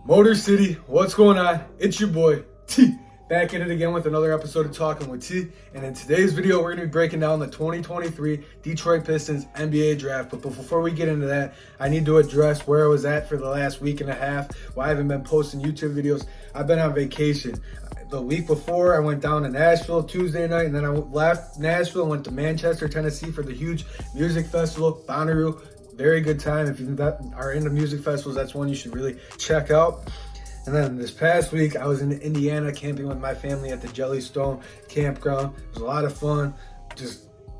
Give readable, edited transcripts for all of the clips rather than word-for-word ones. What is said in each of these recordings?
Motor City, what's going on? It's your boy T, back in it again with another episode of Talking with T. And in today's video, we're going to be breaking down the 2023 Detroit Pistons NBA draft. But before we get into that, I need to address where I was at for the last week and a half. Why I haven't been posting YouTube videos. I've been on vacation. The week before, I went down to Nashville Tuesday night, and then I left Nashville and went to Manchester, Tennessee for the huge music festival, Bonnaroo. Very good time. If you are into music festivals, that's one you should really check out. And then this past week, I was in Indiana camping with my family at the Jellystone campground. It was a lot of fun.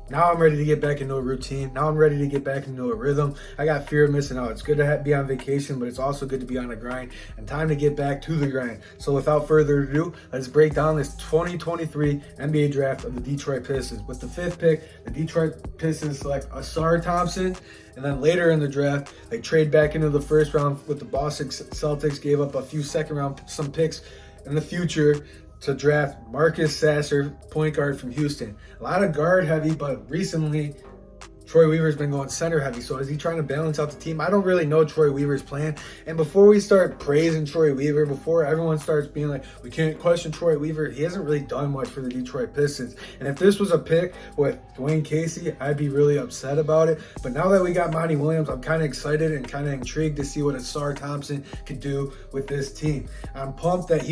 Now I'm ready to get back into a routine. Now I'm ready to get back into a rhythm. I got fear of missing out. It's good to be on vacation, but it's also good to be on a grind and time to get back to the grind. So without further ado, let's break down this 2023 NBA draft of the Detroit Pistons. With the 5th pick, the Detroit Pistons select Ausar Thompson. And then later in the draft, they trade back into the first round with the Boston Celtics, gave up a few second round, some picks in the future to draft Marcus Sasser, point guard from Houston. A lot of guard heavy, but recently Troy Weaver's been going center heavy. So is he trying to balance out the team? I don't really know Troy Weaver's plan. And before we start praising Troy Weaver, before everyone starts being like, we can't question Troy Weaver, he hasn't really done much for the Detroit Pistons. And if this was a pick with Dwayne Casey, I'd be really upset about it. But now that we got Monty Williams, I'm kind of excited and kind of intrigued to see what Ausar Thompson could do with this team. I'm pumped that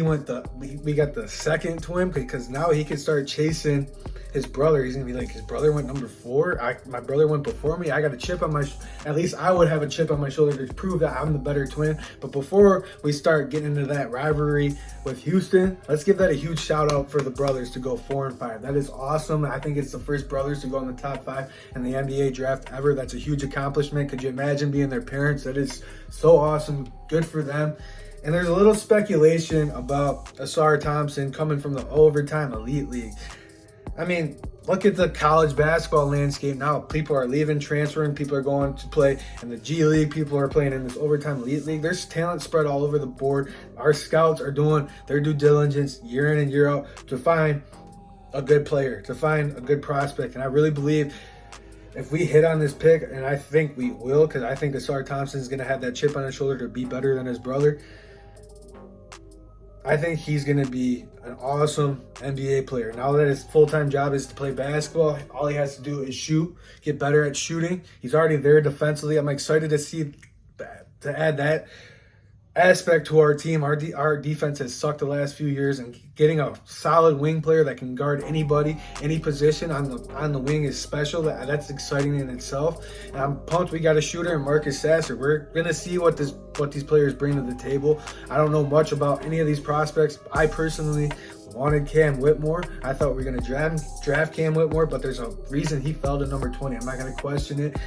we got the second twin, because now he can start chasing his brother. He's gonna be like, his brother went number 4. My brother went before me. I got a chip on my, at least I would have a chip on my shoulder to prove that I'm the better twin. But before we start getting into that rivalry with Houston, let's give that a huge shout out for the brothers to go 4 and 5. That is awesome. I think it's the first brothers to go in the top 5 in the NBA draft ever. That's a huge accomplishment. Could you imagine being their parents? That is so awesome. Good for them. And there's a little speculation about Ausar Thompson coming from the overtime elite league. I mean, look at the college basketball landscape now. People are leaving, transferring. People are going to play in the G League. People are playing in this overtime elite league. There's talent spread all over the board. Our scouts are doing their due diligence year in and year out to find a good player, to find a good prospect. And I really believe if we hit on this pick, and I think we will, because I think Ausar Thompson is going to have that chip on his shoulder to be better than his brother. I think he's going to be an awesome NBA player. Now that his full-time job is to play basketball, all he has to do is shoot, get better at shooting. He's already there defensively. I'm excited to see that, to add that aspect to our team. Our defense has sucked the last few years, and getting a solid wing player that can guard anybody, any position on the wing is special. That's exciting in itself. And I'm pumped we got a shooter in Marcus Sasser. We're gonna see what these players bring to the table. I don't know much about any of these prospects. I personally wanted Cam Whitmore. I thought we were going to draft Cam Whitmore, but there's a reason he fell to number 20. I'm not going to question it.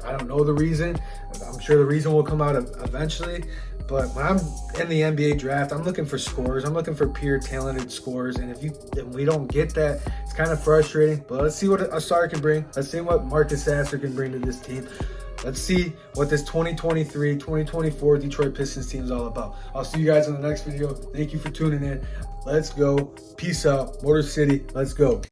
I don't know the reason. I'm sure the reason will come out eventually. But when I'm in the NBA draft, I'm looking for scores. I'm looking for pure talented scores. And if we don't get that, it's kind of frustrating. But let's see what Ausar can bring. Let's see what Marcus Sasser can bring to this team. Let's see what this 2023-2024 Detroit Pistons team is all about. I'll see you guys in the next video. Thank you for tuning in. Let's go. Peace out. Motor City. Let's go.